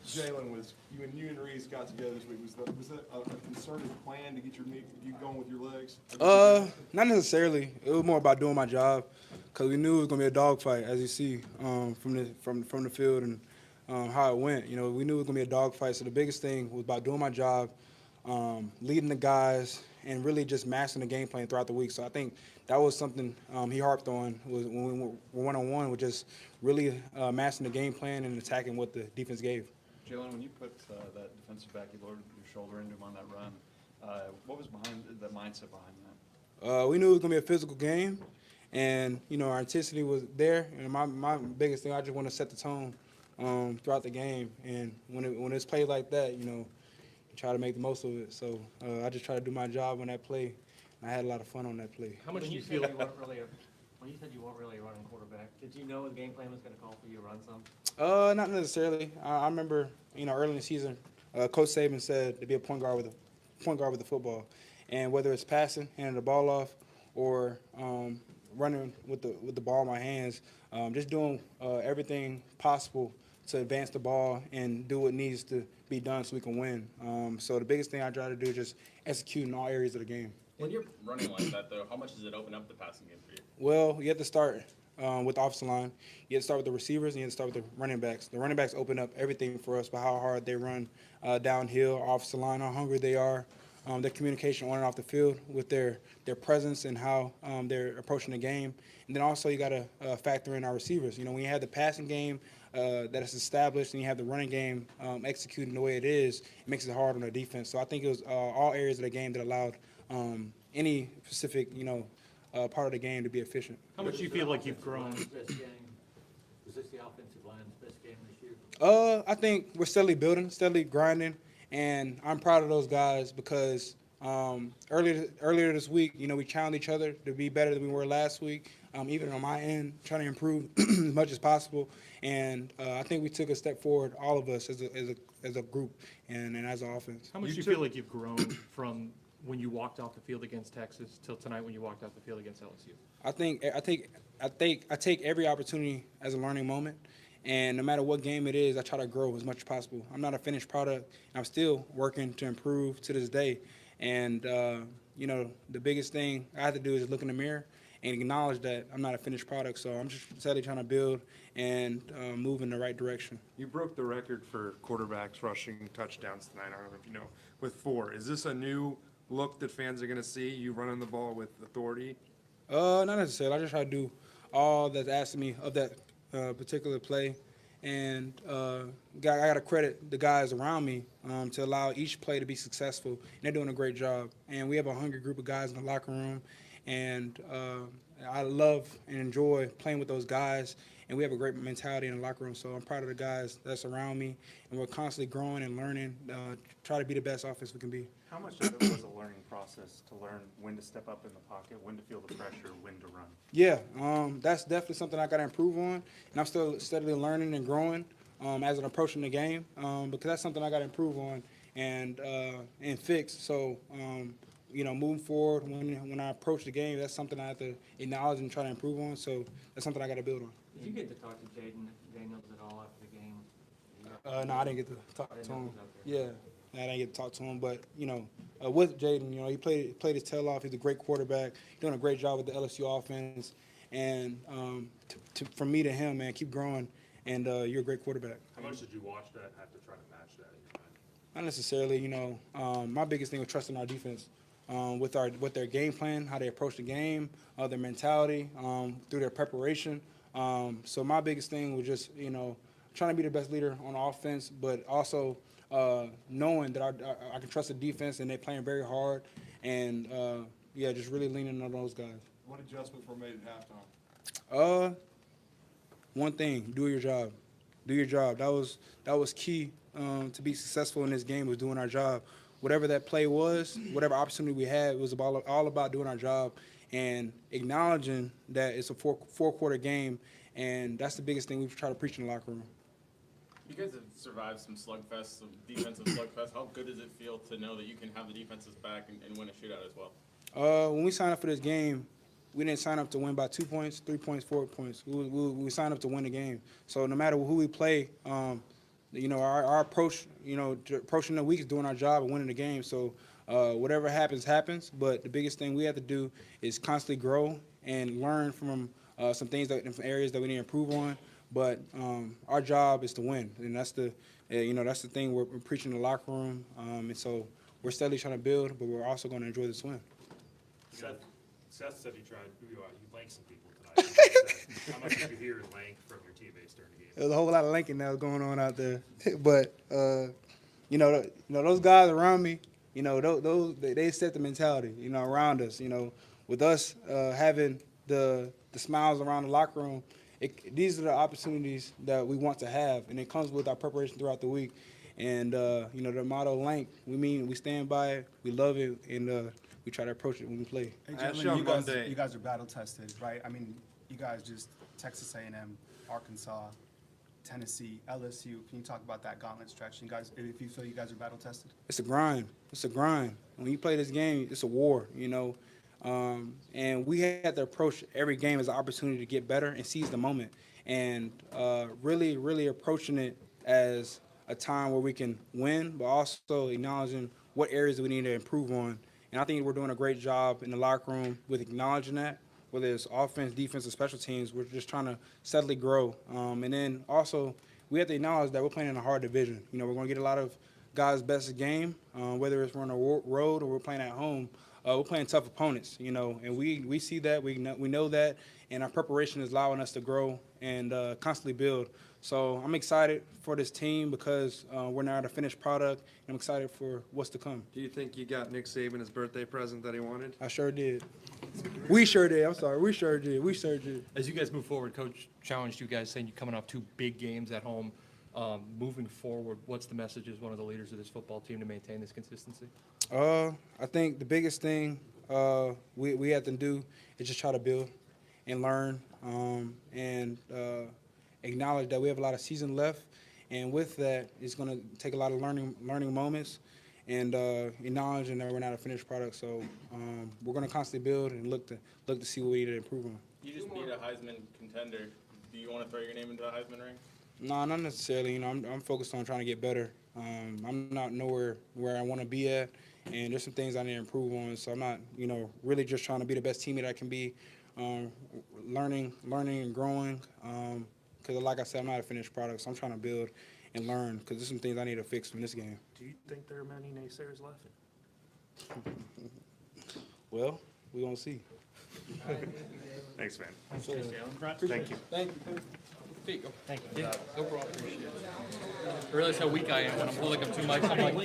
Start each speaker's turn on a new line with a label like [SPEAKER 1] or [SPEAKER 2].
[SPEAKER 1] Jalen, was when you and Reese got together this week, was that a concerted plan to get you going with your legs?
[SPEAKER 2] Not necessarily. It was more about doing my job, because we knew it was gonna be a dogfight, as you see from the field and how it went. You know, we knew it was gonna be a dogfight. So the biggest thing was about doing my job, leading the guys, and really just mastering the game plan throughout the week. So I think that was something he harped on, was when we were one-on-one, was just really mastering the game plan and attacking what the defense gave.
[SPEAKER 3] Jalen, when you put that defensive back, you lowered your shoulder into him on that run. What was behind the mindset behind that?
[SPEAKER 2] We knew it was gonna be a physical game, and you know our intensity was there. And my biggest thing, I just want to set the tone throughout the game. And when it's played like that, you know, you try to make the most of it. So I just try to do my job on that play. And I had a lot of fun on that play.
[SPEAKER 4] How much do you feel when you said you weren't really a running quarterback, did you know the game plan was going to call for you to run some?
[SPEAKER 2] Not necessarily. I remember, you know, early in the season, Coach Saban said to be a point guard with the football, and whether it's passing, handing the ball off, or running with the ball in my hands, just doing everything possible to advance the ball and do what needs to be done so we can win. So the biggest thing I try to do is just execute in all areas of the game.
[SPEAKER 5] When you're running like that, though, how much does it open up the passing game for you?
[SPEAKER 2] Well, you have to start with the offensive line. You have to start with the receivers, and you have to start with the running backs. The running backs open up everything for us by how hard they run downhill, offensive line, how hungry they are, their communication on and off the field with their presence and how they're approaching the game. And then also you got to factor in our receivers. You know, when you have the passing game that is established and you have the running game executing the way it is, it makes it hard on the defense. So I think it was all areas of the game that allowed any specific, you know, part of the game to be efficient.
[SPEAKER 4] How much do you feel like you've grown?
[SPEAKER 6] Was this the offensive line's best game this year?
[SPEAKER 2] I think we're steadily building, steadily grinding, and I'm proud of those guys because earlier this week, you know, we challenged each other to be better than we were last week. Even on my end, trying to improve as much as possible, and I think we took a step forward, all of us as a group and as an offense.
[SPEAKER 4] How much do you feel like you've grown from when you walked off the field against Texas till tonight when you walked off the field against LSU?
[SPEAKER 2] I take every opportunity as a learning moment, and no matter what game it is, I try to grow as much as possible. I'm not a finished product. I'm still working to improve to this day, and you know, the biggest thing I have to do is look in the mirror and acknowledge that I'm not a finished product. So I'm just steadily trying to build and move in the right direction.
[SPEAKER 1] You broke the record for quarterbacks rushing touchdowns tonight. I don't know if you know, with 4. Is this a new look that fans are going to see, you running the ball with authority?
[SPEAKER 2] Not necessarily. I just try to do all that's asked of me of that particular play. And I got to credit the guys around me to allow each play to be successful. And they're doing a great job. And we have a hungry group of guys in the locker room. And I love and enjoy playing with those guys. And we have a great mentality in the locker room. So I'm proud of the guys that's around me. And we're constantly growing and learning, try to be the best offense we can be.
[SPEAKER 3] How much of it was a learning process to learn when to step up in the pocket, when to feel the pressure, when to run?
[SPEAKER 2] Yeah, that's definitely something I got to improve on. And I'm still steadily learning and growing as I'm approaching the game because that's something I got to improve on and fix. So, you know, moving forward, when I approach the game, that's something I have to acknowledge and try to improve on. So that's something I got to build on.
[SPEAKER 4] Did you get to talk to Jaden Daniels at all after the game?
[SPEAKER 2] No, I didn't get to talk to him. Yeah, I didn't get to talk to him. But, you know, with Jaden, you know, he played his tail off. He's a great quarterback, doing a great job with the LSU offense. And from me to him, man, keep growing, and you're a great quarterback.
[SPEAKER 3] How much did you watch that, have to try to match that in your mind?
[SPEAKER 2] Not necessarily, you know. My biggest thing was trusting our defense with their game plan, how they approach the game, their mentality, through their preparation. So my biggest thing was just, you know, trying to be the best leader on offense, but also knowing that I can trust the defense and they're playing very hard, and yeah, just really leaning on those guys.
[SPEAKER 1] What adjustments were made at halftime?
[SPEAKER 2] One thing: do your job. Do your job. That was key to be successful in this game, was doing our job. Whatever that play was, whatever opportunity we had, it was all about doing our job and acknowledging that it's a four-quarter game, and that's the biggest thing we've tried to preach in the locker room.
[SPEAKER 5] You guys have survived some slugfests, some defensive slugfests. How good does it feel to know that you can have the defenses back and win a shootout as well?
[SPEAKER 2] When we signed up for this game, we didn't sign up to win by 2 points, 3 points, 4 points. We signed up to win the game. So no matter who we play, our approach, approaching the week is doing our job and winning the game. So whatever happens, happens. But the biggest thing we have to do is constantly grow and learn from some things from areas that we need to improve on. But our job is to win, and that's the thing we're preaching in the locker room. And so we're steadily trying to build, but we're also going to enjoy this win.
[SPEAKER 7] Seth said you lanked some people tonight. How much did you hear lank from your teammates during the game?
[SPEAKER 2] There's a whole lot of lanking that was going on out there, but those guys around me, they set the mentality, around us. With us having the smiles around the locker room, these are the opportunities that we want to have, and it comes with our preparation throughout the week. And the motto "Lank," we stand by it, we love it, and we try to approach it when we play.
[SPEAKER 8] Hey,
[SPEAKER 1] Actually,
[SPEAKER 8] Jalen,
[SPEAKER 1] on
[SPEAKER 8] you
[SPEAKER 1] Monday-
[SPEAKER 8] guys are battle tested, right? I mean, you guys just Texas A&M, Arkansas, Tennessee, LSU. Can you talk about that gauntlet stretch? You guys, if you feel you guys are battle tested?
[SPEAKER 2] It's a grind. It's a grind. When you play this game, it's a war, and we had to approach every game as an opportunity to get better and seize the moment, and really, really approaching it as a time where we can win, but also acknowledging what areas we need to improve on. And I think we're doing a great job in the locker room with acknowledging that, whether it's offense, defense, or special teams. We're just trying to steadily grow. And then also, we have to acknowledge that we're playing in a hard division. We're going to get a lot of guys' best game, whether it's we're on a road or we're playing at home. We're playing tough opponents, and we see that, we know that, and our preparation is allowing us to grow and constantly build. So I'm excited for this team because we're now at a finished product, and I'm excited for what's to come.
[SPEAKER 1] Do you think you got Nick Saban his birthday present that he wanted?
[SPEAKER 2] I sure did. We sure did. I'm sorry. We sure did. We sure did.
[SPEAKER 9] As you guys move forward, Coach challenged you guys saying you're coming off 2 big games at home. Moving forward, what's the message as one of the leaders of this football team to maintain this consistency?
[SPEAKER 2] I think the biggest thing we have to do is just try to build and learn and acknowledge that we have a lot of season left. And with that, it's going to take a lot of learning moments and acknowledging that we're not a finished product. So we're going to constantly build and look to see what we need to improve on.
[SPEAKER 5] You just beat a Heisman contender. Do you want to throw your name into the Heisman ring?
[SPEAKER 2] No, not necessarily. I'm focused on trying to get better. I'm not nowhere where I want to be at, and there's some things I need to improve on. So I'm not, really just trying to be the best teammate I can be, learning and growing. Because like I said, I'm not a finished product, so I'm trying to build and learn because there's some things I need to fix in this game.
[SPEAKER 7] Do you think there are many naysayers left?
[SPEAKER 2] Well, we're going to see.
[SPEAKER 1] Thanks, man.
[SPEAKER 4] Thanks, Jalen.
[SPEAKER 1] Thank you.
[SPEAKER 2] Thank you.
[SPEAKER 9] Thank you. Yeah, no problem. Appreciate it. I realize how weak I am when I'm holding up 2 mics. I'm like,